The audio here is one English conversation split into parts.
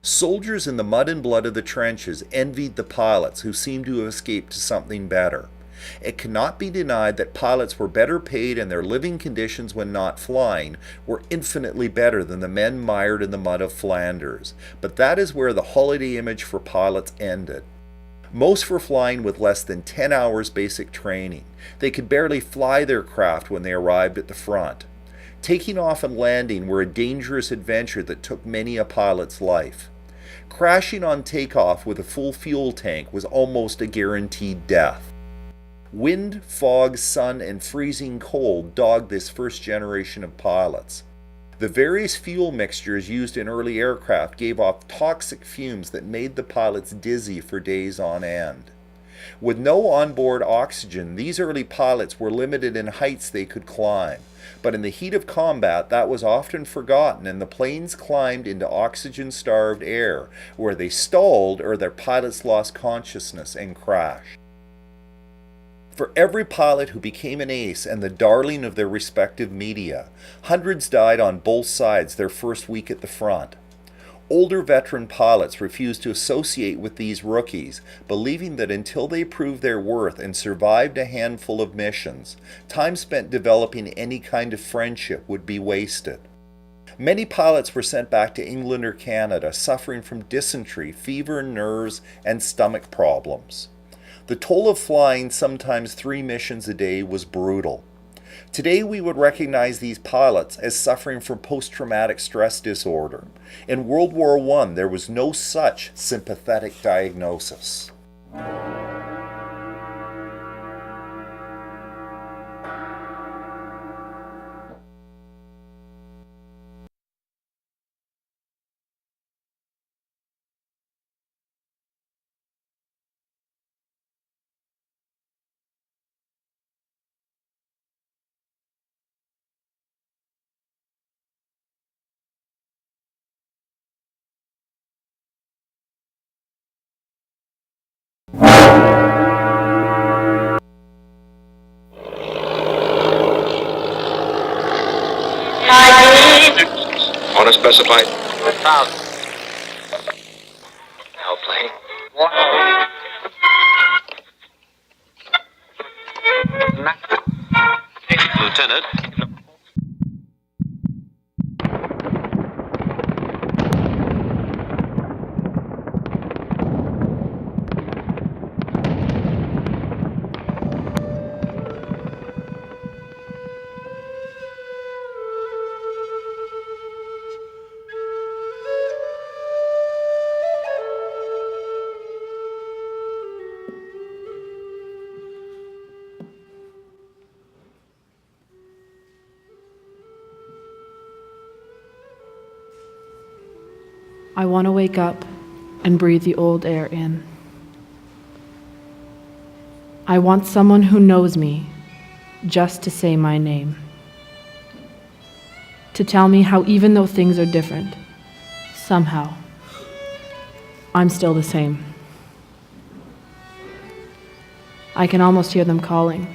Soldiers in the mud and blood of the trenches envied the pilots who seemed to have escaped to something better. It cannot be denied that pilots were better paid and their living conditions when not flying were infinitely better than the men mired in the mud of Flanders, but that is where the holiday image for pilots ended. Most were flying with less than 10 hours basic training. They could barely fly their craft when they arrived at the front. Taking off and landing were a dangerous adventure that took many a pilot's life. Crashing on takeoff with a full fuel tank was almost a guaranteed death. Wind, fog, sun, and freezing cold dogged this first generation of pilots. The various fuel mixtures used in early aircraft gave off toxic fumes that made the pilots dizzy for days on end. With no onboard oxygen, these early pilots were limited in heights they could climb. But in the heat of combat, that was often forgotten, and the planes climbed into oxygen-starved air, where they stalled or their pilots lost consciousness and crashed. For every pilot who became an ace and the darling of their respective media, hundreds died on both sides their first week at the front. Older veteran pilots refused to associate with these rookies, believing that until they proved their worth and survived a handful of missions, time spent developing any kind of friendship would be wasted. Many pilots were sent back to England or Canada suffering from dysentery, fever, nerves, and stomach problems. The toll of flying sometimes 3 missions a day was brutal. Today we would recognize these pilots as suffering from post-traumatic stress disorder. In World War I, there was no such sympathetic diagnosis. Unspecified. 1,000. Airplane. Lieutenant. I want to wake up and breathe the old air in. I want someone who knows me just to say my name. To tell me how even though things are different, somehow, I'm still the same. I can almost hear them calling.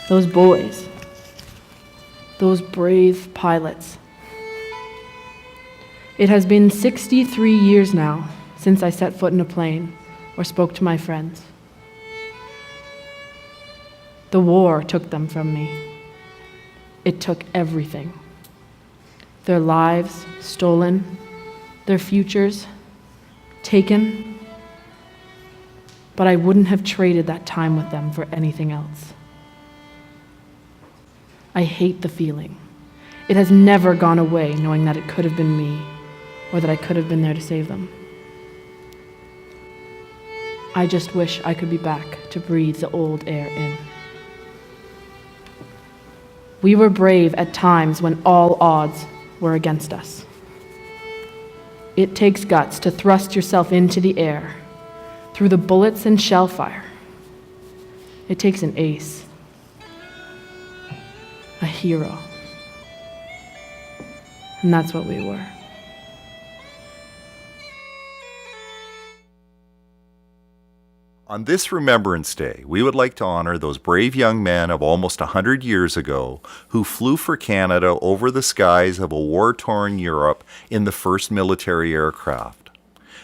Those boys, those brave pilots. It has been 63 years now since I set foot in a plane or spoke to my friends. The war took them from me. It took everything. Their lives stolen, their futures taken, but I wouldn't have traded that time with them for anything else. I hate the feeling. It has never gone away knowing that it could have been me, or that I could have been there to save them. I just wish I could be back to breathe the old air in. We were brave at times when all odds were against us. It takes guts to thrust yourself into the air, through the bullets and shell fire. It takes an ace, a hero. And that's what we were. On this Remembrance Day, we would like to honor those brave young men of almost 100 years ago who flew for Canada over the skies of a war-torn Europe in the first military aircraft.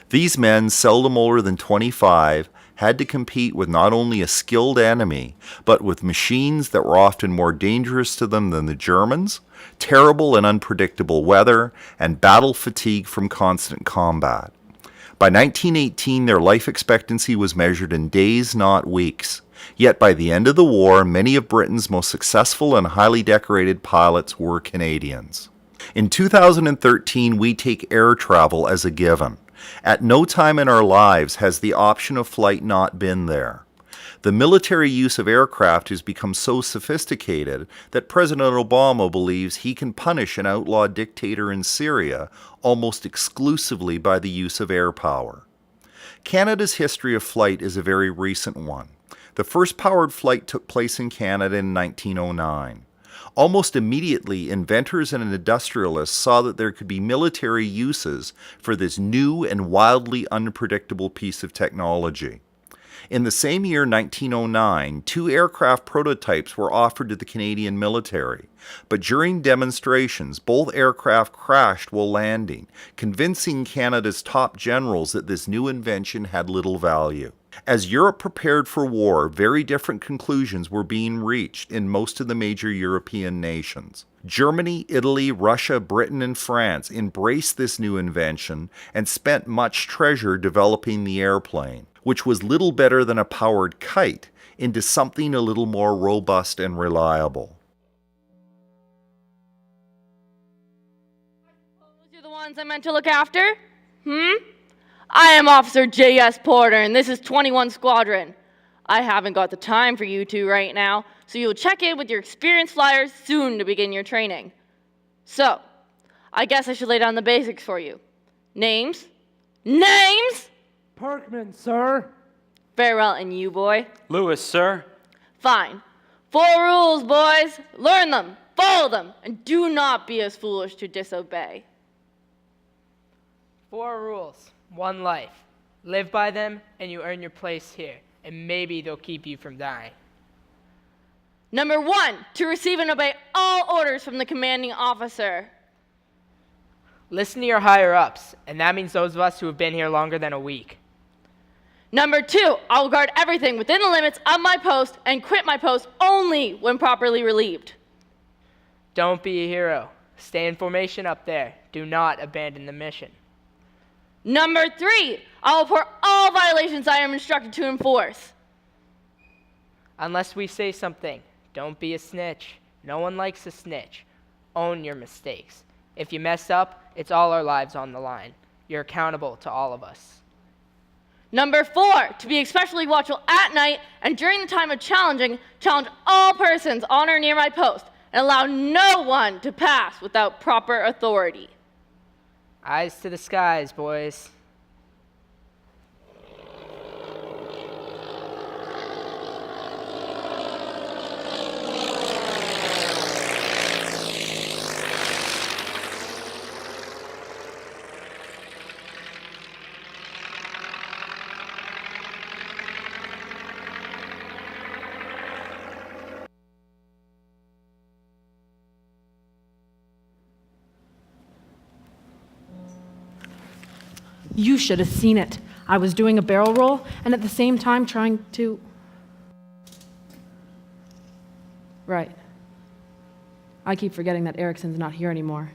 These men, seldom older than 25, had to compete with not only a skilled enemy, but with machines that were often more dangerous to them than the Germans, terrible and unpredictable weather, and battle fatigue from constant combat. By 1918, their life expectancy was measured in days, not weeks. Yet by the end of the war, many of Britain's most successful and highly decorated pilots were Canadians. In 2013, we take air travel as a given. At no time in our lives has the option of flight not been there. The military use of aircraft has become so sophisticated that President Obama believes he can punish an outlaw dictator in Syria almost exclusively by the use of air power. Canada's history of flight is a very recent one. The first powered flight took place in Canada in 1909. Almost immediately, inventors and industrialists saw that there could be military uses for this new and wildly unpredictable piece of technology. In the same year, 1909, 2 aircraft prototypes were offered to the Canadian military, but during demonstrations, both aircraft crashed while landing, convincing Canada's top generals that this new invention had little value. As Europe prepared for war, very different conclusions were being reached in most of the major European nations. Germany, Italy, Russia, Britain, and France embraced this new invention and spent much treasure developing the airplane, which was little better than a powered kite, into something a little more robust and reliable. You're the ones I meant to look after? I am Officer J.S. Porter, and this is 21 Squadron. I haven't got the time for you two right now, so you'll check in with your experienced flyers soon to begin your training. So, I guess I should lay down the basics for you. Names? Names! Parkman, sir. Very well, and you, boy? Lewis, sir. Fine. 4 rules, boys. Learn them, follow them, and do not be as foolish to disobey. 4 rules, 1 life. Live by them, and you earn your place here, and maybe they'll keep you from dying. Number 1, to receive and obey all orders from the commanding officer. Listen to your higher-ups, and that means those of us who have been here longer than a week. Number 2, I will guard everything within the limits of my post and quit my post only when properly relieved. Don't be a hero. Stay in formation up there. Do not abandon the mission. Number 3, I will report all violations I am instructed to enforce. Unless we say something, don't be a snitch. No one likes a snitch. Own your mistakes. If you mess up, it's all our lives on the line. You're accountable to all of us. Number 4, to be especially watchful at night and during the time of challenge all persons on or near my post and allow no one to pass without proper authority. Eyes to the skies, boys. You should have seen it. I was doing a barrel roll and at the same time trying to... Right. I keep forgetting that Erickson's not here anymore.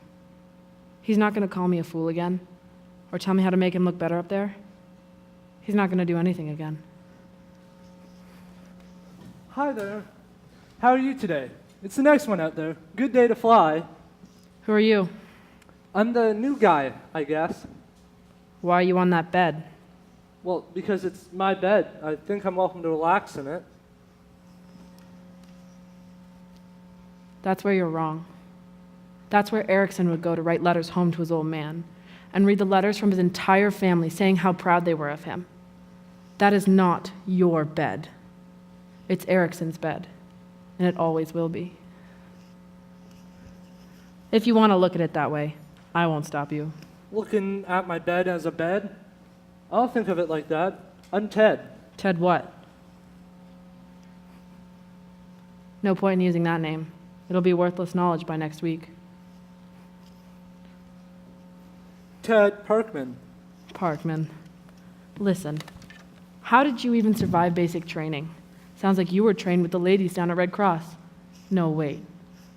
He's not going to call me a fool again or tell me how to make him look better up there. He's not going to do anything again. Hi there. How are you today? It's the next one out there. Good day to fly. Who are you? I'm the new guy, I guess. Why are you on that bed? Well, because it's my bed. I think I'm welcome to relax in it. That's where you're wrong. That's where Erickson would go to write letters home to his old man and read the letters from his entire family saying how proud they were of him. That is not your bed. It's Erickson's bed, and it always will be. If you want to look at it that way, I won't stop you. Looking at my bed as a bed? I don't think of it like that. I'm Ted. Ted what? No point in using that name. It'll be worthless knowledge by next week. Ted Parkman. Parkman. Listen, how did you even survive basic training? Sounds like you were trained with the ladies down at Red Cross. No, wait.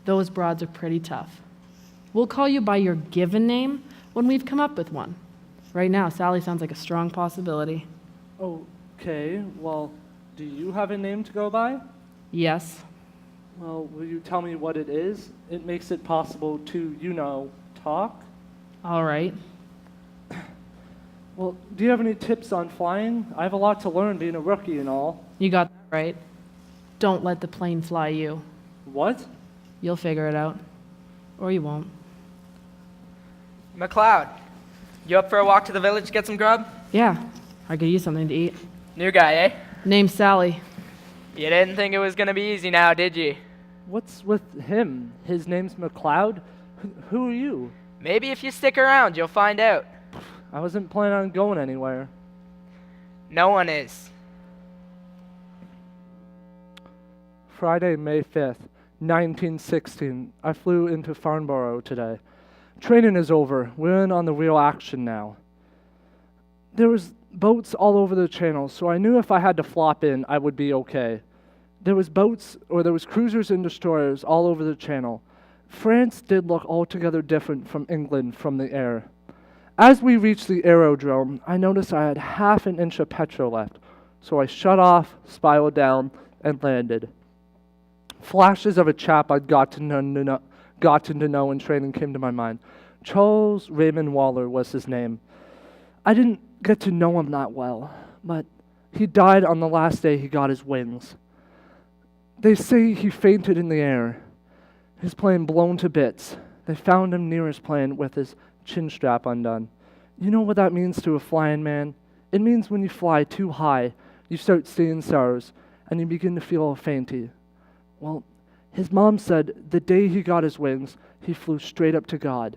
Those broads are pretty tough. We'll call you by your given name when we've come up with one. Right now, Sally sounds like a strong possibility. Okay, well, do you have a name to go by? Yes. Well, will you tell me what it is? It makes it possible to, talk. All right. Well, do you have any tips on flying? I have a lot to learn being a rookie and all. You got that right. Don't let the plane fly you. What? You'll figure it out. Or you won't. McLeod, you up for a walk to the village to get some grub? Yeah, I could use something to eat. New guy, eh? Name's Sally. You didn't think it was gonna be easy now, did you? What's with him? His name's McLeod? Who are you? Maybe if you stick around, you'll find out. I wasn't planning on going anywhere. No one is. Friday, May 5th, 1916. I flew into Farnborough today. Training is over. We're in on the real action now. There was boats all over the channel, so I knew if I had to flop in, I would be okay. There was cruisers and destroyers all over the channel. France did look altogether different from England from the air. As we reached the aerodrome, I noticed I had half an inch of petrol left, so I shut off, spiraled down, and landed. Flashes of a chap I'd gotten to know in training came to my mind. Charles Raymond Waller was his name. I didn't get to know him that well, but he died on the last day he got his wings. They say he fainted in the air, his plane blown to bits. They found him near his plane with his chin strap undone. You know what that means to a flying man? It means when you fly too high, you start seeing stars, and you begin to feel fainty. Well, his mom said the day he got his wings, he flew straight up to God.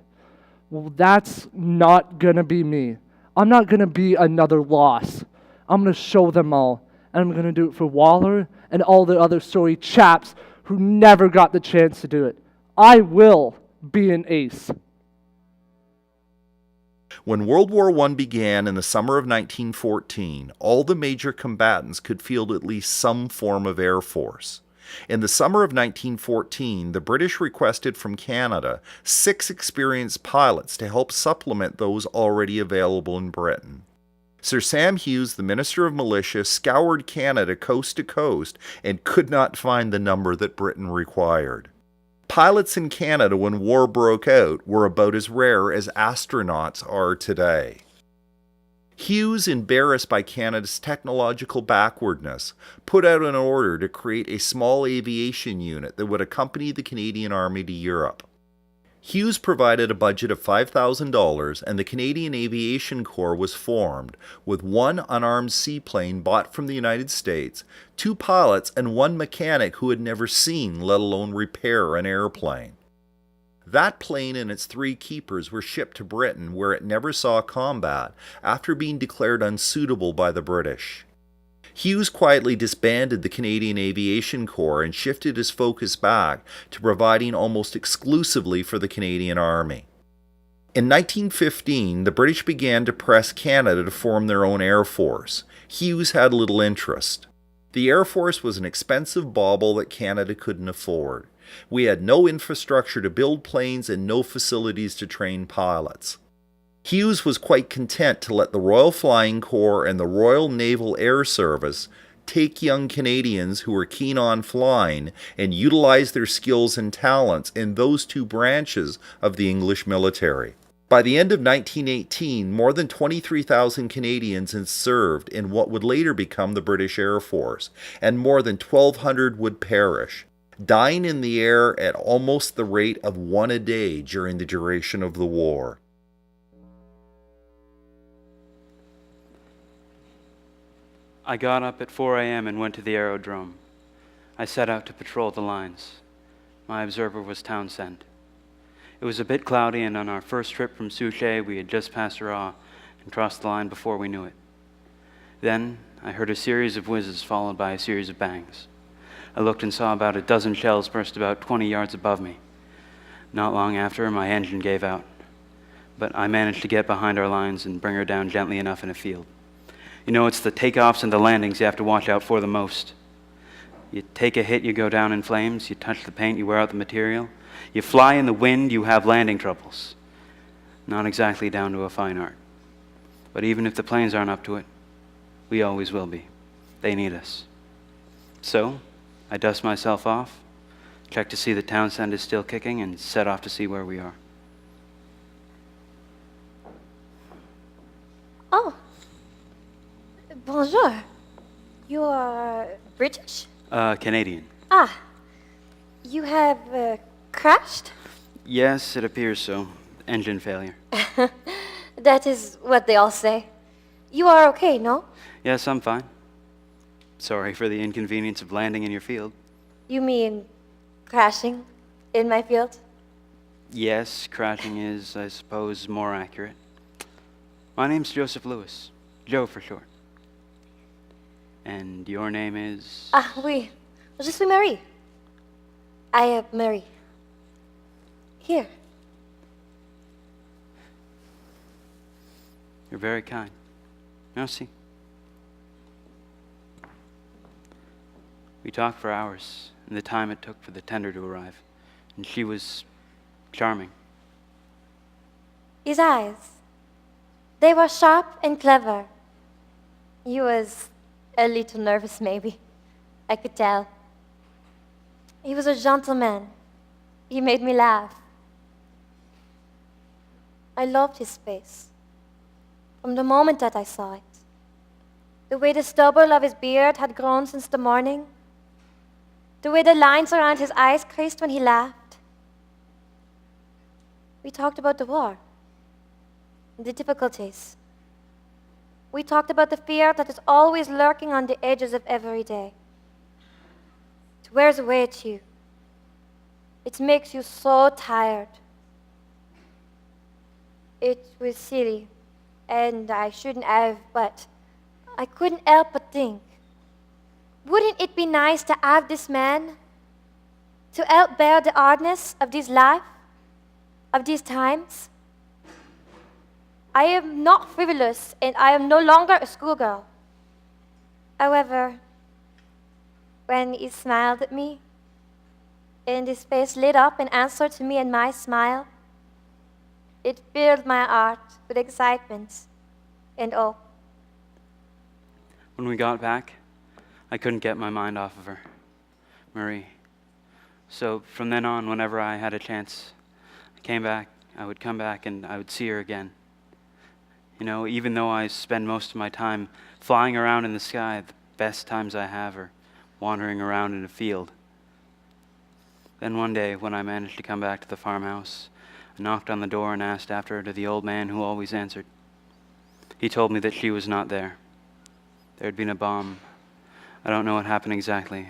Well, that's not gonna be me. I'm not gonna be another loss. I'm gonna show them all, and I'm gonna do it for Waller and all the other sorry chaps who never got the chance to do it. I will be an ace. When World War I began in the summer of 1914, all the major combatants could field at least some form of air force. In the summer of 1914, the British requested from Canada 6 experienced pilots to help supplement those already available in Britain. Sir Sam Hughes, the Minister of Militia, scoured Canada coast to coast and could not find the number that Britain required. Pilots in Canada when war broke out were about as rare as astronauts are today. Hughes, embarrassed by Canada's technological backwardness, put out an order to create a small aviation unit that would accompany the Canadian Army to Europe. Hughes provided a budget of $5,000 and the Canadian Aviation Corps was formed, with 1 unarmed seaplane bought from the United States, 2 pilots and 1 mechanic who had never seen, let alone repair, an airplane. That plane and its 3 keepers were shipped to Britain, where it never saw combat after being declared unsuitable by the British. Hughes quietly disbanded the Canadian Aviation Corps and shifted his focus back to providing almost exclusively for the Canadian Army. In 1915, the British began to press Canada to form their own air force. Hughes had little interest. The Air Force was an expensive bauble that Canada couldn't afford. We had no infrastructure to build planes and no facilities to train pilots. Hughes was quite content to let the Royal Flying Corps and the Royal Naval Air Service take young Canadians who were keen on flying and utilize their skills and talents in those 2 branches of the English military. By the end of 1918, more than 23,000 Canadians had served in what would later become the British Air Force, and more than 1,200 would perish, dying in the air at almost the rate of 1 a day during the duration of the war. I got up at 4 a.m. and went to the aerodrome. I set out to patrol the lines. My observer was Townsend. It was a bit cloudy, and on our first trip from Souchez, we had just passed Raw and crossed the line before we knew it. Then I heard a series of whizzes followed by a series of bangs. I looked and saw about a dozen shells burst about 20 yards above me. Not long after, my engine gave out, but I managed to get behind our lines and bring her down gently enough in a field. You know, it's the takeoffs and the landings you have to watch out for the most. You take a hit, you go down in flames. You touch the paint, you wear out the material. You fly in the wind, you have landing troubles. Not exactly down to a fine art. But even if the planes aren't up to it, we always will be. They need us. So, I dust myself off, check to see the Townsend is still kicking, and set off to see where we are. Oh. Bonjour. You are British? Canadian. Ah. You have crashed? Yes, it appears so. Engine failure. That is what they all say. You are okay, no? Yes, I'm fine. Sorry for the inconvenience of landing in your field. You mean crashing in my field? Yes, crashing is, I suppose, more accurate. My name's Joseph Lewis. Joe for short. And your name is? Ah, oui. Je suis Marie. I am Marie. Here. You're very kind. Merci. We talked for hours, and the time it took for the tender to arrive. And she was charming. His eyes. They were sharp and clever. He was a little nervous, maybe. I could tell. He was a gentleman. He made me laugh. I loved his face. From the moment that I saw it. The way the stubble of his beard had grown since the morning. The way the lines around his eyes creased when he laughed. We talked about the war. The difficulties. We talked about the fear that is always lurking on the edges of every day. It wears away at you. It makes you so tired. It was silly, and I shouldn't have, but I couldn't help but think, wouldn't it be nice to have this man to help bear the hardness of this life, of these times? I am not frivolous, and I am no longer a schoolgirl. However, when he smiled at me, and his face lit up in answer to me and my smile, it filled my heart with excitement and hope. When we got back, I couldn't get my mind off of her, Marie. So from then on, whenever I had a chance, I would come back and I would see her again. You know, even though I spend most of my time flying around in the sky, the best times I have are wandering around in a field. Then one day, when I managed to come back to the farmhouse, I knocked on the door and asked after her to the old man who always answered. He told me that she was not there. There had been a bomb. I don't know what happened exactly.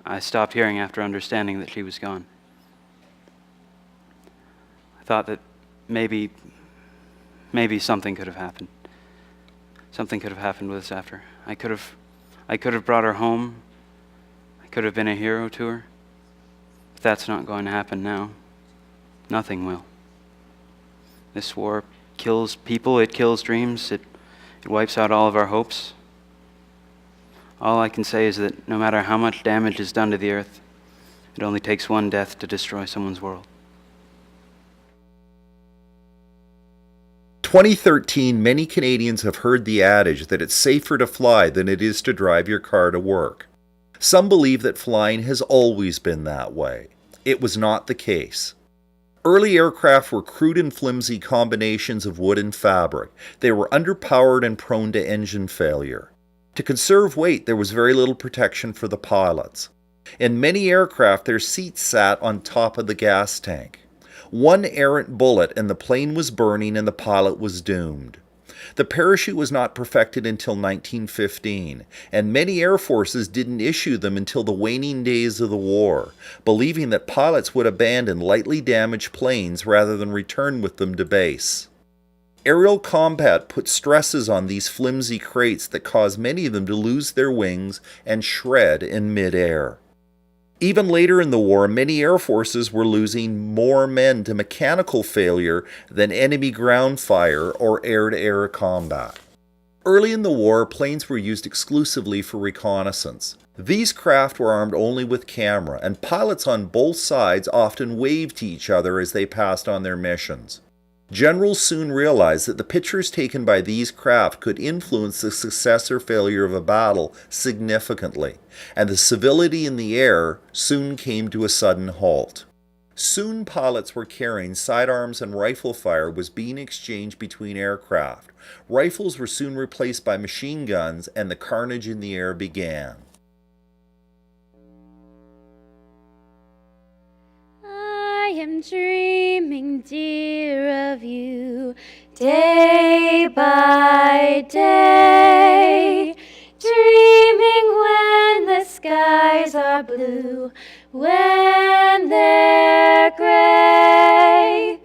I stopped hearing after understanding that she was gone. I thought that maybe something could have happened. Something could have happened with us after. I could have brought her home. I could have been a hero to her. But that's not going to happen now. Nothing will. This war kills people, it kills dreams, it wipes out all of our hopes. All I can say is that no matter how much damage is done to the earth, it only takes one death to destroy someone's world. 2013, many Canadians have heard the adage that it's safer to fly than it is to drive your car to work. Some believe that flying has always been that way. It was not the case. Early aircraft were crude and flimsy combinations of wood and fabric. They were underpowered and prone to engine failure. To conserve weight, there was very little protection for the pilots. In many aircraft, their seats sat on top of the gas tank. One errant bullet and the plane was burning and the pilot was doomed. The parachute was not perfected until 1915, and many air forces didn't issue them until the waning days of the war, believing that pilots would abandon lightly damaged planes rather than return with them to base. Aerial combat put stresses on these flimsy crates that caused many of them to lose their wings and shred in midair. Even later in the war, many air forces were losing more men to mechanical failure than enemy ground fire or air-to-air combat. Early in the war, planes were used exclusively for reconnaissance. These craft were armed only with camera, and pilots on both sides often waved to each other as they passed on their missions. Generals soon realized that the pictures taken by these craft could influence the success or failure of a battle significantly, and the civility in the air soon came to a sudden halt. Soon pilots were carrying sidearms and rifle fire was being exchanged between aircraft. Rifles were soon replaced by machine guns, and the carnage in the air began. I am dreaming, dear, of you, day by day. Dreaming when the skies are blue, when they're gray.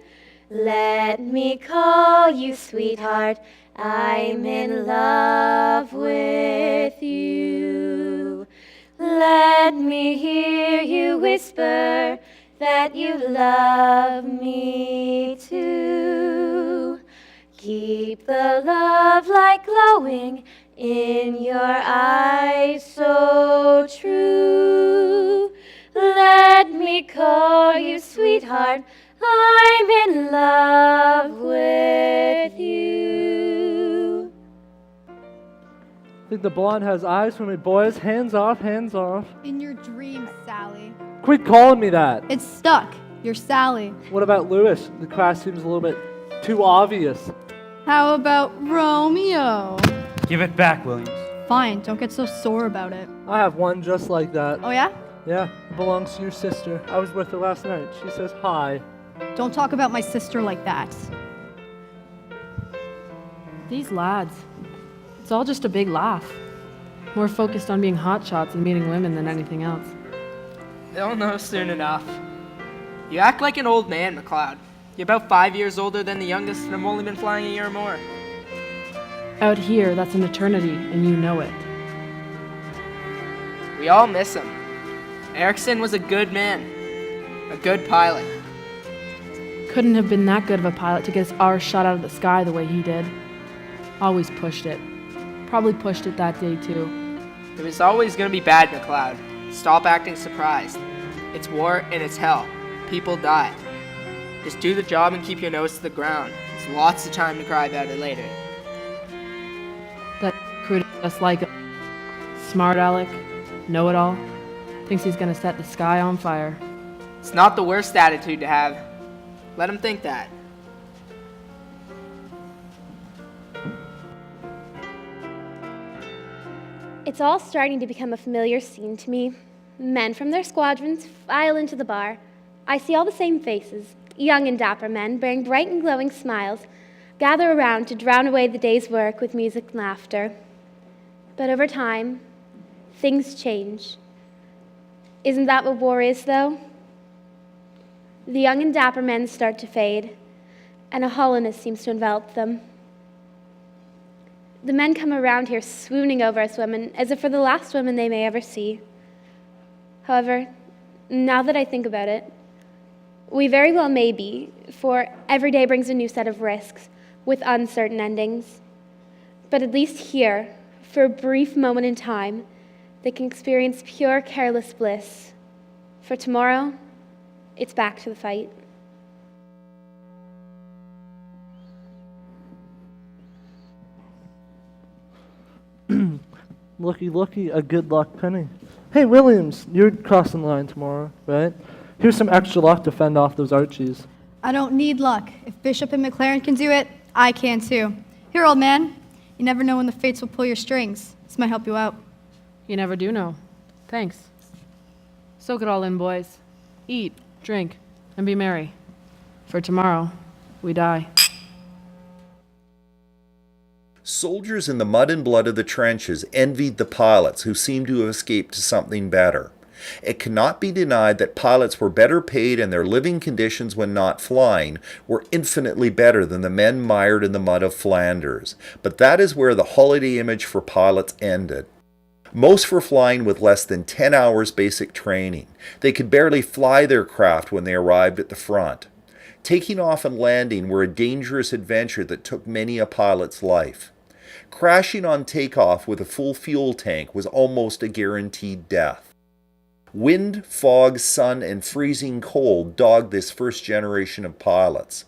Let me call you sweetheart, I'm in love with you. Let me hear you whisper that you love me too. Keep the love light glowing in your eyes so true. Let me call you sweetheart, I'm in love with you. I think the blonde has eyes for me, boys. Hands off, hands off. In your dreams, Sally. Quit calling me that. It's stuck. You're Sally. What about Lewis? The class seems a little bit too obvious. How about Romeo? Give it back, Williams. Fine, don't get so sore about it. I have one just like that. Oh yeah? Yeah, it belongs to your sister. I was with her last night. She says hi. Don't talk about my sister like that. These lads, it's all just a big laugh. More focused on being hotshots and meeting women than anything else. They'll know soon enough. You act like an old man, McLeod. You're about 5 years older than the youngest, and I've only been flying a year more. Out here, that's an eternity, and you know it. We all miss him. Erickson was a good man, a good pilot. Couldn't have been that good of a pilot to get us our shot out of the sky the way he did. Always pushed it. Probably pushed it that day, too. It was always going to be bad, McLeod. Stop acting surprised. It's war and it's hell. People die. Just do the job and keep your nose to the ground. There's lots of time to cry about it later. That recruit just like a smart aleck, know-it-all, thinks he's gonna set the sky on fire. It's not the worst attitude to have. Let him think that. It's all starting to become a familiar scene to me. Men from their squadrons file into the bar. I see all the same faces, young and dapper men bearing bright and glowing smiles, gather around to drown away the day's work with music and laughter. But over time, things change. Isn't that what war is, though? The young and dapper men start to fade, and a hollowness seems to envelop them. The men come around here swooning over us women as if we're the last women they may ever see. However, now that I think about it, we very well may be, for every day brings a new set of risks with uncertain endings. But at least here, for a brief moment in time, they can experience pure, careless bliss. For tomorrow, it's back to the fight. Looky, a good luck penny. Hey, Williams, you're crossing the line tomorrow, right? Here's some extra luck to fend off those Archies. I don't need luck. If Bishop and McLaren can do it, I can too. Here, old man. You never know when the fates will pull your strings. This might help you out. You never do know. Thanks. Soak it all in, boys. Eat, drink, and be merry. For tomorrow, we die. Soldiers in the mud and blood of the trenches envied the pilots who seemed to have escaped to something better. It cannot be denied that pilots were better paid and their living conditions when not flying were infinitely better than the men mired in the mud of Flanders. But that is where the holiday image for pilots ended. Most were flying with less than 10 hours basic training. They could barely fly their craft when they arrived at the front. Taking off and landing were a dangerous adventure that took many a pilot's life. Crashing on takeoff with a full fuel tank was almost a guaranteed death. Wind, fog, sun, and freezing cold dogged this first generation of pilots.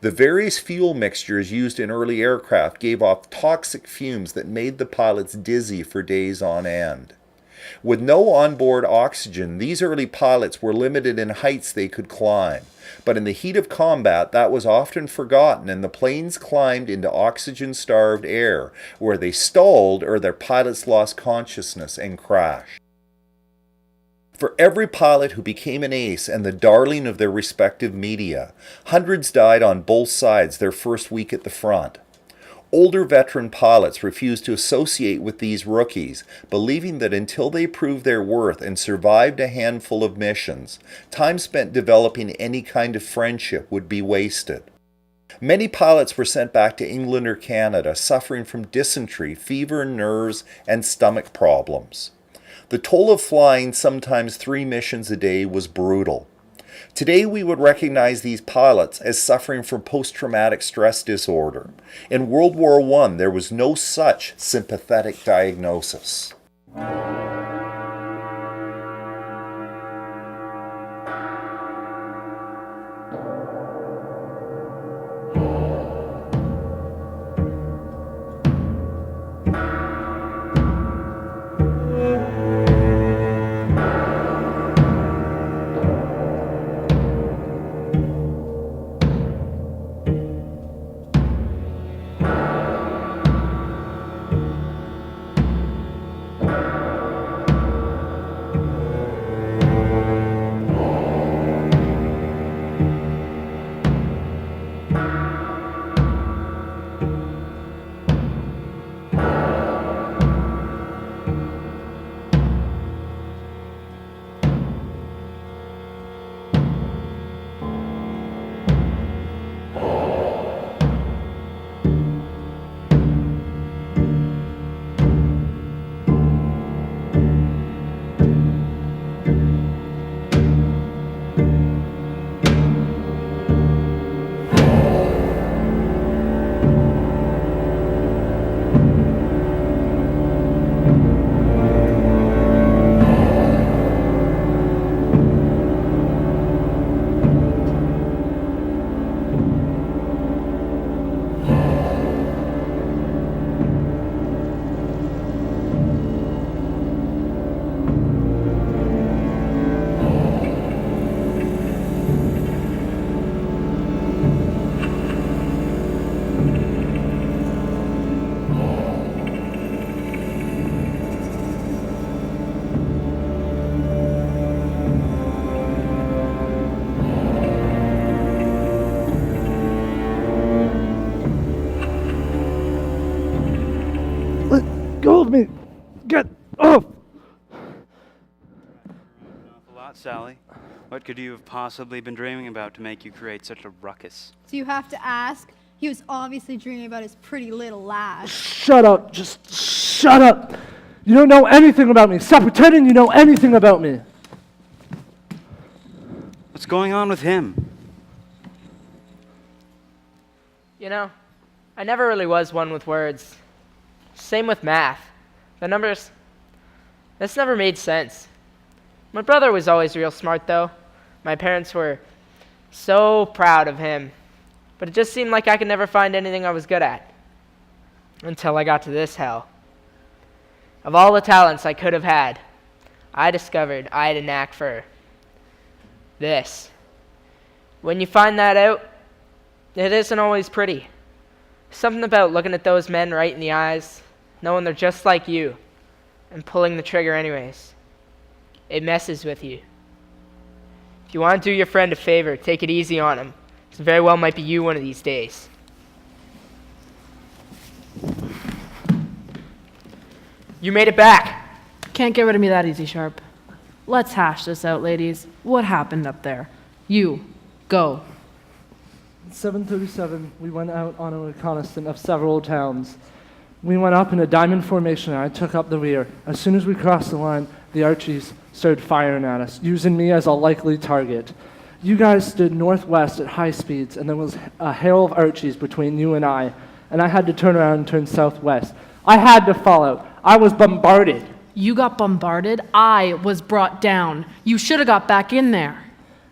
The various fuel mixtures used in early aircraft gave off toxic fumes that made the pilots dizzy for days on end. With no onboard oxygen, these early pilots were limited in heights they could climb. But in the heat of combat, that was often forgotten, and the planes climbed into oxygen-starved air, where they stalled or their pilots lost consciousness and crashed. For every pilot who became an ace and the darling of their respective media, hundreds died on both sides their first week at the front. Older veteran pilots refused to associate with these rookies, believing that until they proved their worth and survived a handful of missions, time spent developing any kind of friendship would be wasted. Many pilots were sent back to England or Canada, suffering from dysentery, fever, nerves, and stomach problems. The toll of flying sometimes 3 missions a day was brutal. Today we would recognize these pilots as suffering from post-traumatic stress disorder. In World War I, there was no such sympathetic diagnosis. Go of me! Get off! An awful lot, Sally. What could you have possibly been dreaming about to make you create such a ruckus? Do you have to ask? He was obviously dreaming about his pretty little lass. Shut up! Just shut up! You don't know anything about me. Stop pretending you know anything about me. What's going on with him? You know, I never really was one with words. Same with math. The numbers, this never made sense. My brother was always real smart, though. My parents were so proud of him. But it just seemed like I could never find anything I was good at. Until I got to this hell. Of all the talents I could have had, I discovered I had a knack for this. When you find that out, it isn't always pretty. Something about looking at those men right in the eyes, knowing they're just like you, and pulling the trigger anyways. It messes with you. If you want to do your friend a favor, take it easy on him. It very well might be you one of these days. You made it back. Can't get rid of me that easy, Sharp. Let's hash this out, ladies. What happened up there? You, go. 7:37, we went out on a reconnaissance of several towns. We went up in a diamond formation and I took up the rear. As soon as we crossed the line, the Archies started firing at us, using me as a likely target. You guys stood northwest at high speeds and there was a hail of Archies between you and I had to turn around and turn southwest. I had to follow. I was bombarded. You got bombarded. I was brought down. You should have got back in there.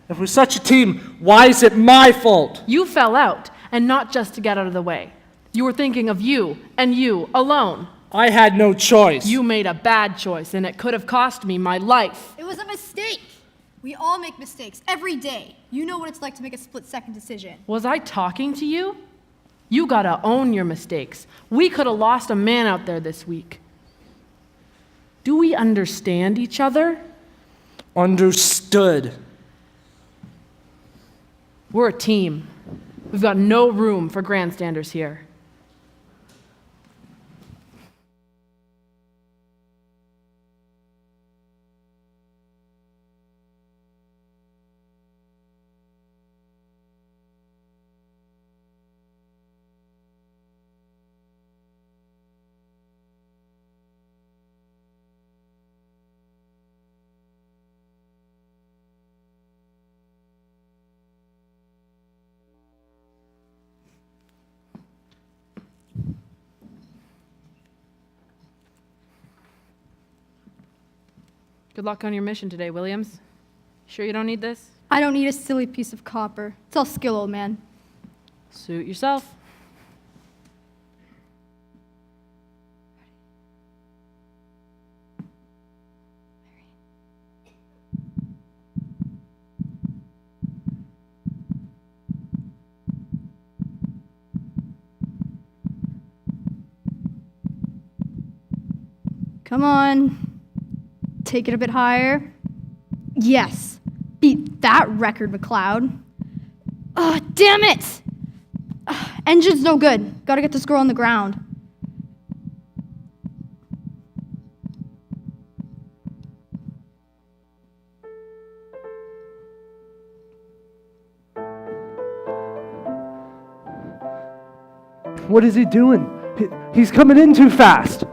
If we're such a team, why is it my fault? You fell out, and not just to get out of the way. You were thinking of you, and you alone. I had no choice. You made a bad choice, and it could have cost me my life. It was a mistake. We all make mistakes every day. You know what it's like to make a split-second decision. Was I talking to you? You gotta own your mistakes. We could have lost a man out there this week. Do we understand each other? Understood. We're a team. We've got no room for grandstanders here. Good luck on your mission today, Williams. Sure you don't need this? I don't need a silly piece of copper. It's all skill, old man. Suit yourself. Come on. Take it a bit higher. Yes. Beat that record, McLeod. Oh, damn it! Engine's no good. Gotta get this girl on the ground. What is he doing? He's coming in too fast.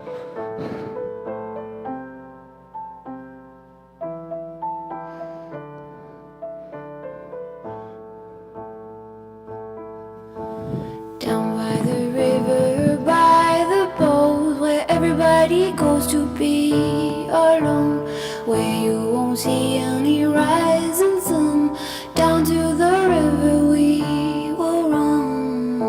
Down by the river, by the boat, where everybody goes to be alone, where you won't see any rising sun. Down to the river we will run.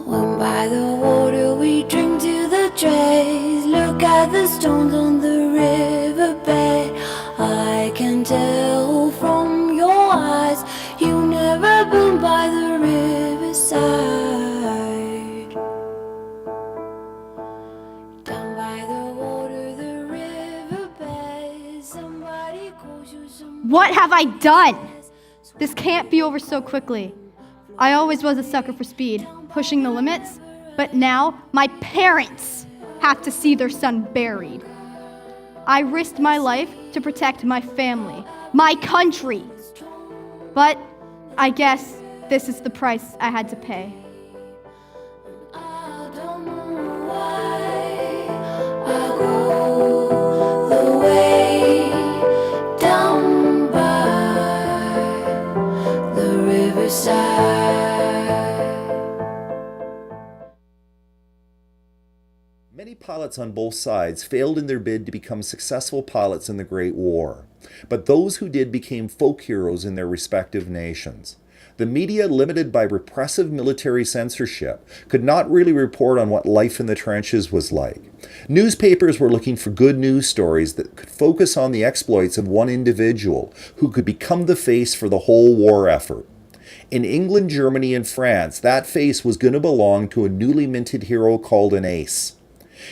When by the water we drink to the dregs, look at the stones on the riverbed. I can tell from your eyes you never been by the riverside. Down by the water, the riverbed, somebody calls you some. What have I done? This can't be over so quickly. I always was a sucker for speed, pushing the limits, but now my parents have to see their son buried. I risked my life to protect my family, my country. But I guess this is the price I had to pay. I don't know why I go the way down by the riverside. Many pilots on both sides failed in their bid to become successful pilots in the Great War, but those who did became folk heroes in their respective nations. The media, limited by repressive military censorship, could not really report on what life in the trenches was like. Newspapers were looking for good news stories that could focus on the exploits of one individual who could become the face for the whole war effort. In England, Germany, and France, that face was going to belong to a newly minted hero called an ace.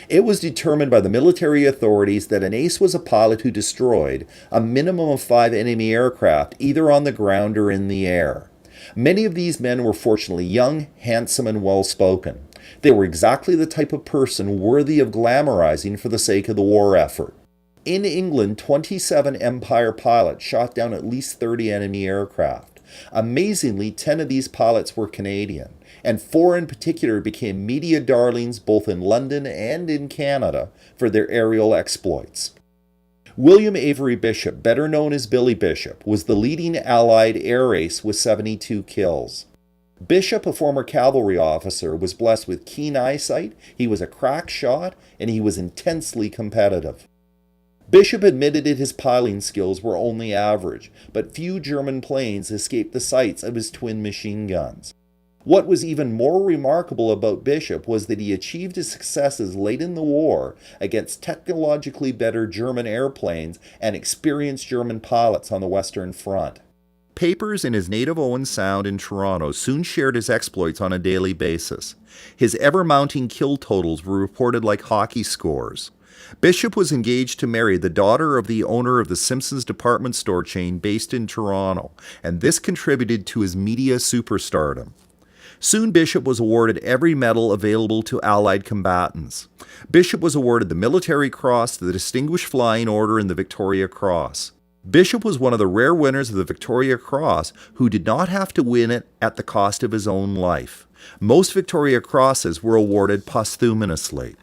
It was determined by the military authorities that an ace was a pilot who destroyed a minimum of 5 enemy aircraft, either on the ground or in the air. Many of these men were fortunately young, handsome, and well-spoken. They were exactly the type of person worthy of glamorizing for the sake of the war effort. In England, 27 Empire pilots shot down at least 30 enemy aircraft. Amazingly, 10 of these pilots were Canadian, and 4 in particular became media darlings both in London and in Canada for their aerial exploits. William Avery Bishop, better known as Billy Bishop, was the leading Allied air ace with 72 kills. Bishop, a former cavalry officer, was blessed with keen eyesight, he was a crack shot, and he was intensely competitive. Bishop admitted that his piloting skills were only average, but few German planes escaped the sights of his twin machine guns. What was even more remarkable about Bishop was that he achieved his successes late in the war against technologically better German airplanes and experienced German pilots on the Western Front. Papers in his native Owen Sound in Toronto soon shared his exploits on a daily basis. His ever-mounting kill totals were reported like hockey scores. Bishop was engaged to marry the daughter of the owner of the Simpsons department store chain based in Toronto, and this contributed to his media superstardom. Soon Bishop was awarded every medal available to Allied combatants. Bishop was awarded the Military Cross, the Distinguished Flying Order, and the Victoria Cross. Bishop was one of the rare winners of the Victoria Cross who did not have to win it at the cost of his own life. Most Victoria Crosses were awarded posthumously.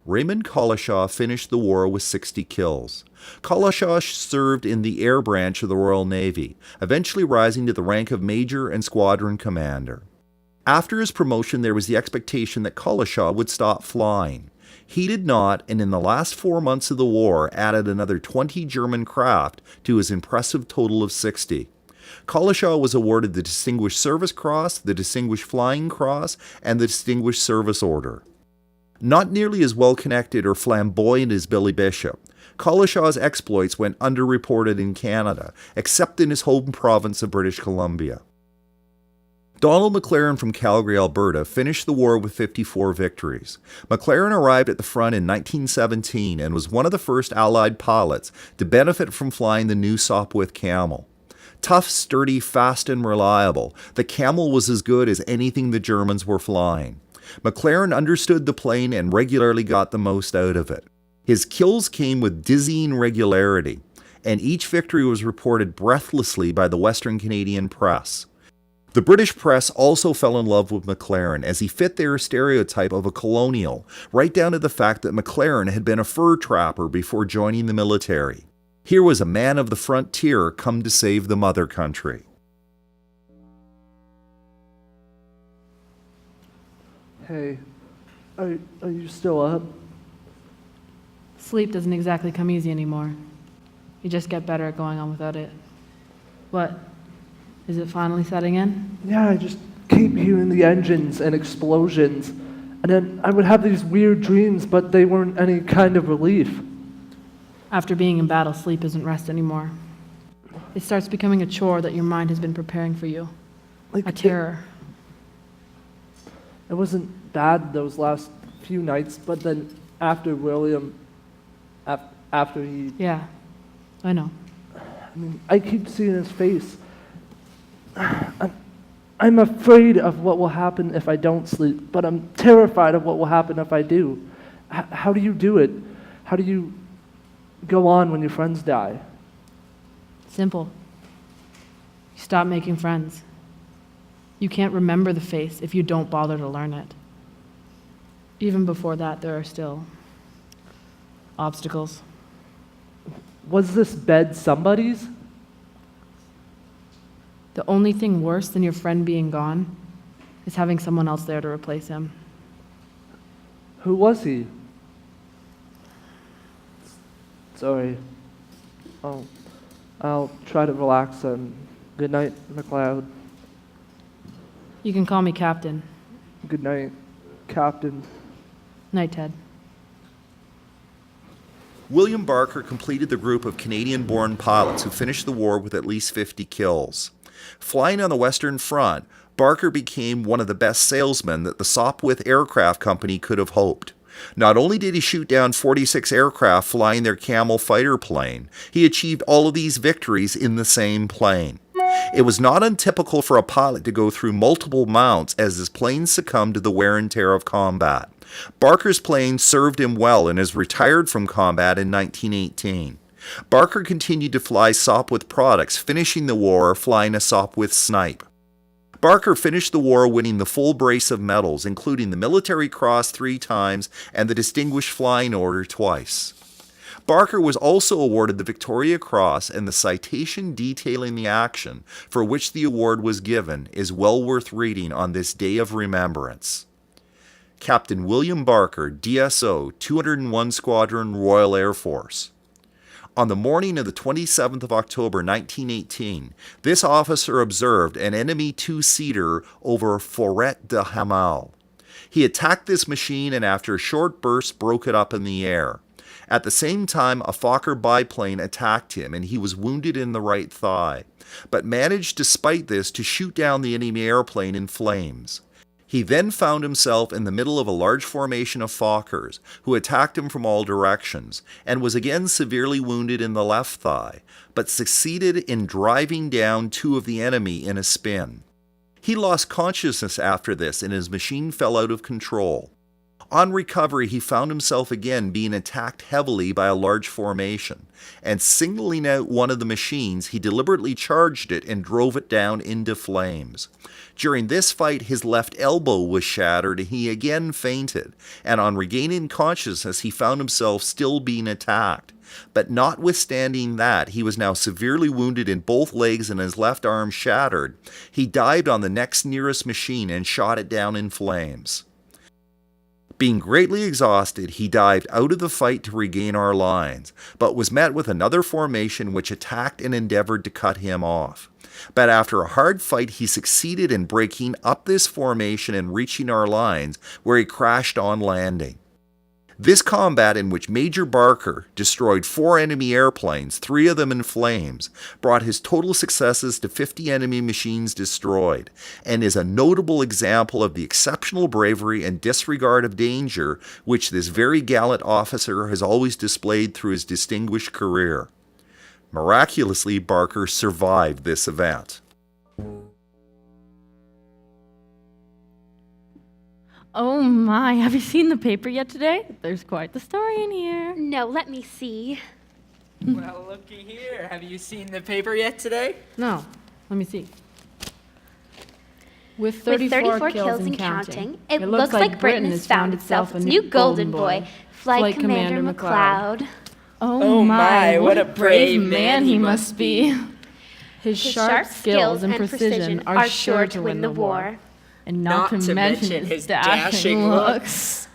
Raymond Collishaw finished the war with 60 kills. Collishaw served in the air branch of the Royal Navy, eventually rising to the rank of major and squadron commander. After his promotion, there was the expectation that Collishaw would stop flying. He did not, and in the last 4 months of the war added another 20 German craft to his impressive total of 60. Collishaw was awarded the Distinguished Service Cross, the Distinguished Flying Cross, and the Distinguished Service Order. Not nearly as well-connected or flamboyant as Billy Bishop, Collishaw's exploits went underreported in Canada, except in his home province of British Columbia. Donald McLaren from Calgary, Alberta, finished the war with 54 victories. McLaren arrived at the front in 1917 and was one of the first Allied pilots to benefit from flying the new Sopwith Camel. Tough, sturdy, fast, and reliable, the Camel was as good as anything the Germans were flying. McLaren understood the plane and regularly got the most out of it. His kills came with dizzying regularity, and each victory was reported breathlessly by the Western Canadian press. The British press also fell in love with McLaren as he fit their stereotype of a colonial, right down to the fact that McLaren had been a fur trapper before joining the military. Here was a man of the frontier come to save the mother country. Hey, are you still up? Sleep doesn't exactly come easy anymore. You just get better at going on without it. What? Is it finally setting in? Yeah, I just keep hearing the engines and explosions, and then I would have these weird dreams, but they weren't any kind of relief. After being in battle, sleep isn't rest anymore. It starts becoming a chore that your mind has been preparing for you. Like a terror. It wasn't bad those last few nights, but then after William, after he... Yeah, I know. I mean, I keep seeing his face. I'm afraid of what will happen if I don't sleep, but I'm terrified of what will happen if I do. How do you do it? How do you go on when your friends die? Simple. You stop making friends. You can't remember the face if you don't bother to learn it. Even before that, there are still obstacles. Was this bed somebody's? The only thing worse than your friend being gone is having someone else there to replace him. Who was he? Sorry. I'll try to relax and good night, McLeod. You can call me Captain. Good night, Captain. Night, Ted. William Barker completed the group of Canadian-born pilots who finished the war with at least 50 kills. Flying on the Western Front, Barker became one of the best salesmen that the Sopwith Aircraft Company could have hoped. Not only did he shoot down 46 aircraft flying their Camel fighter plane, he achieved all of these victories in the same plane. It was not untypical for a pilot to go through multiple mounts as his plane succumbed to the wear and tear of combat. Barker's plane served him well and is retired from combat in 1918. Barker continued to fly Sopwith products, finishing the war flying a Sopwith Snipe. Barker finished the war winning the full brace of medals, including the Military Cross 3 times and the Distinguished Flying Order twice. Barker was also awarded the Victoria Cross, and the citation detailing the action for which the award was given is well worth reading on this day of remembrance. Captain William Barker, DSO, 201 Squadron, Royal Air Force. On the morning of the 27th of October 1918, this officer observed an enemy two-seater over Forêt de Hamal. He attacked this machine and after a short burst broke it up in the air. At the same time, a Fokker biplane attacked him and he was wounded in the right thigh, but managed despite this to shoot down the enemy airplane in flames. He then found himself in the middle of a large formation of Fokkers, who attacked him from all directions, and was again severely wounded in the left thigh, but succeeded in driving down 2 of the enemy in a spin. He lost consciousness after this, and his machine fell out of control. On recovery, he found himself again being attacked heavily by a large formation, and singling out one of the machines, he deliberately charged it and drove it down into flames. During this fight, his left elbow was shattered and he again fainted, and on regaining consciousness, he found himself still being attacked. But notwithstanding that, he was now severely wounded in both legs and his left arm shattered. He dived on the next nearest machine and shot it down in flames. Being greatly exhausted, he dived out of the fight to regain our lines, but was met with another formation which attacked and endeavored to cut him off. But after a hard fight, he succeeded in breaking up this formation and reaching our lines, where he crashed on landing. This combat, in which Major Barker destroyed 4 enemy airplanes, 3 of them in flames, brought his total successes to 50 enemy machines destroyed, and is a notable example of the exceptional bravery and disregard of danger which this very gallant officer has always displayed through his distinguished career. Miraculously, Barker survived this event. Oh my, have you seen the paper yet today? There's quite the story in here. No, let me see. Well, looky here. Have you seen the paper yet today? No, let me see. With 34 kills and counting, it looks like Britain has found itself its new golden boy, Flight Commander McLeod. Oh my, what a brave man he must be. His sharp skills and precision are sure to win the war. And not to mention his dashing looks.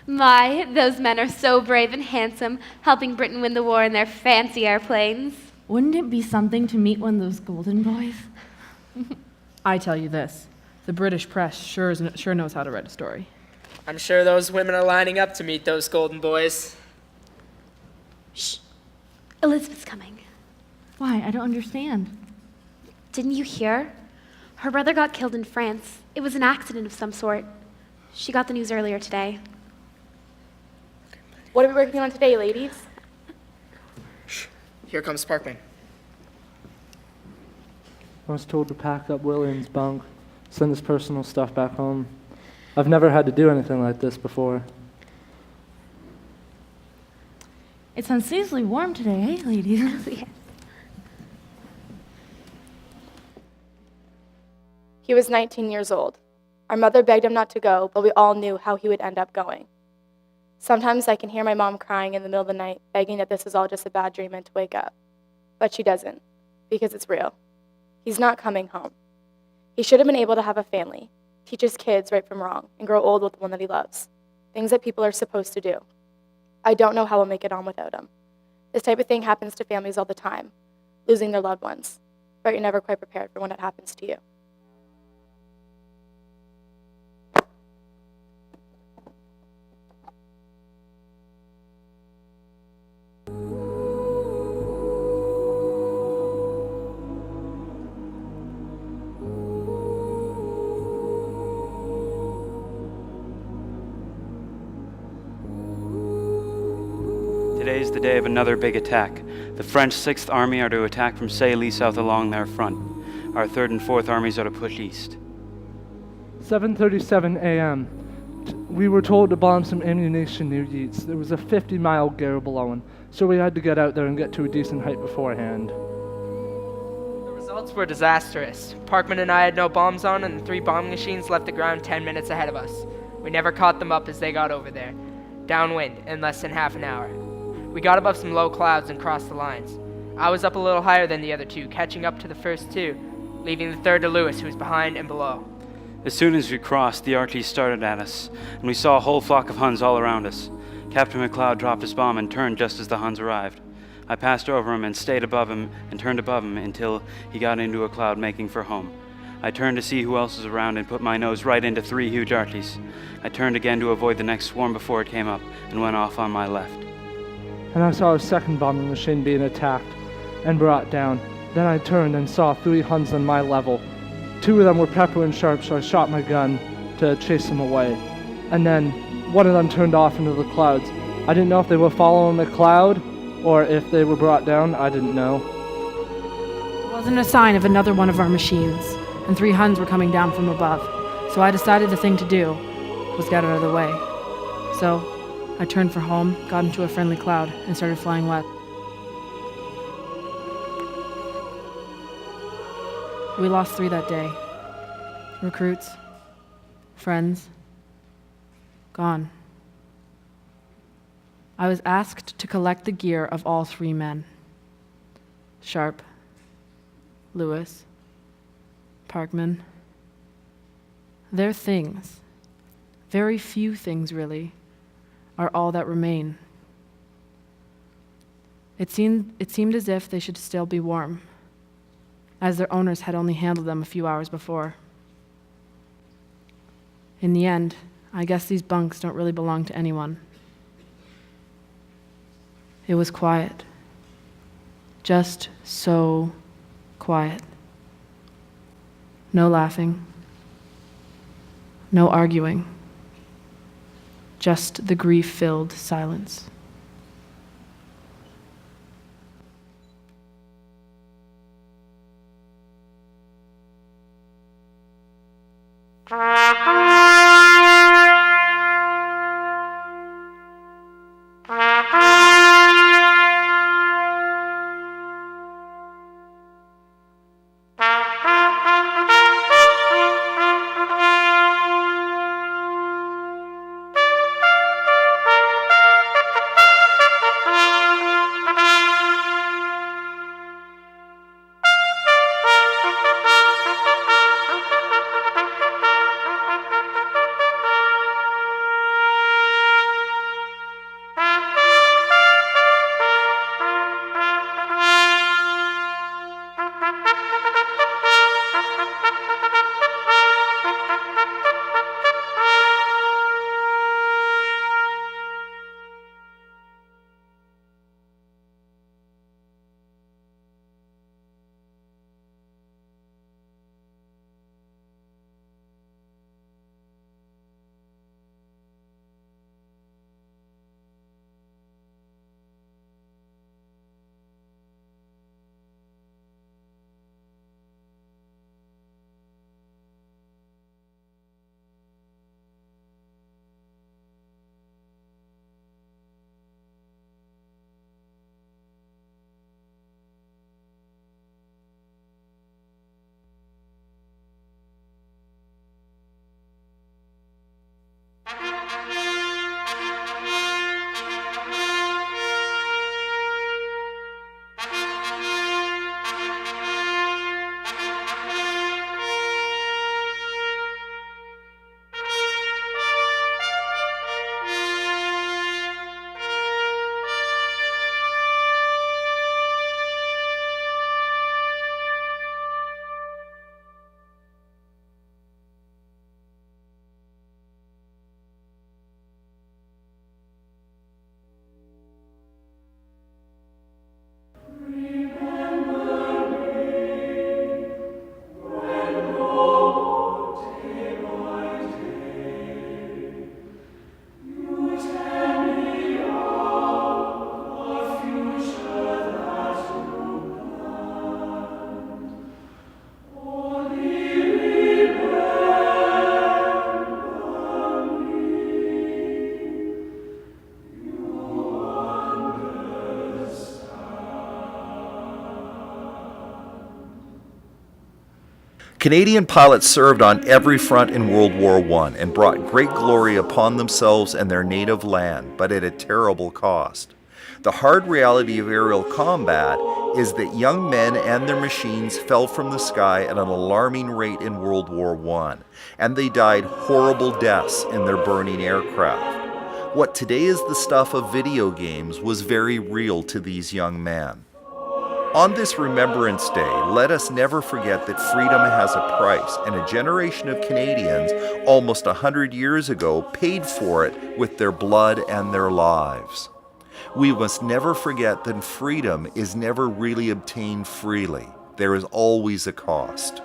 My, those men are so brave and handsome, helping Britain win the war in their fancy airplanes. Wouldn't it be something to meet one of those golden boys? I tell you this, the British press sure knows how to write a story. I'm sure those women are lining up to meet those golden boys. Shh. Elizabeth's coming. Why? I don't understand. Didn't you hear? Her brother got killed in France. It was an accident of some sort. She got the news earlier today. What are we working on today, ladies? Shh. Here comes Parkman. I was told to pack up William's bunk, send his personal stuff back home. I've never had to do anything like this before. It's unseasonably warm today, eh, ladies? Yeah. He was 19 years old. Our mother begged him not to go, but we all knew how he would end up going. Sometimes I can hear my mom crying in the middle of the night, begging that this is all just a bad dream and to wake up. But she doesn't, because it's real. He's not coming home. He should have been able to have a family, teach his kids right from wrong, and grow old with the one that he loves. Things that people are supposed to do. I don't know how we'll make it on without him. This type of thing happens to families all the time, losing their loved ones, but you're never quite prepared for when it happens to you. Today is the day of another big attack. The French 6th Army are to attack from Sailly south along their front. Our 3rd and 4th Armies are to push east. 7:37 a.m. We were told to bomb some ammunition near Yeats. There was a 50-mile gale blowing, so we had to get out there and get to a decent height beforehand. The results were disastrous. Parkman and I had no bombs on, and the 3 bombing machines left the ground 10 minutes ahead of us. We never caught them up as they got over there. Downwind in less than half an hour. We got above some low clouds and crossed the lines. I was up a little higher than the other 2, catching up to the first 2, leaving the 3rd to Lewis, who was behind and below. As soon as we crossed, the artillery started at us, and we saw a whole flock of Huns all around us. Captain McLeod dropped his bomb and turned just as the Huns arrived. I passed over him and stayed above him and turned above him until he got into a cloud making for home. I turned to see who else was around and put my nose right into 3 huge artilleries. I turned again to avoid the next swarm before it came up and went off on my left. And I saw a second bombing machine being attacked and brought down. Then I turned and saw 3 Huns on my level. 2 of them were pepper and sharp, so I shot my gun to chase them away. And then one of them turned off into the clouds. I didn't know if they were following the cloud or if they were brought down. I didn't know. It wasn't a sign of another one of our machines, and 3 Huns were coming down from above. So I decided the thing to do was get out of the way. So I turned for home, got into a friendly cloud, and started flying west. We lost 3 that day. Recruits, friends, gone. I was asked to collect the gear of all 3 men. Sharp, Lewis, Parkman. Their things, very few things really, are all that remain. It seemed as if they should still be warm, as their owners had only handled them a few hours before. In the end, I guess these bunks don't really belong to anyone. It was quiet. Just so quiet. No laughing. No arguing. Just the grief-filled silence. Canadian pilots served on every front in World War I and brought great glory upon themselves and their native land, but at a terrible cost. The hard reality of aerial combat is that young men and their machines fell from the sky at an alarming rate in World War I, and they died horrible deaths in their burning aircraft. What today is the stuff of video games was very real to these young men. On this Remembrance Day, let us never forget that freedom has a price, and a generation of Canadians almost 100 years ago paid for it with their blood and their lives. We must never forget that freedom is never really obtained freely. There is always a cost.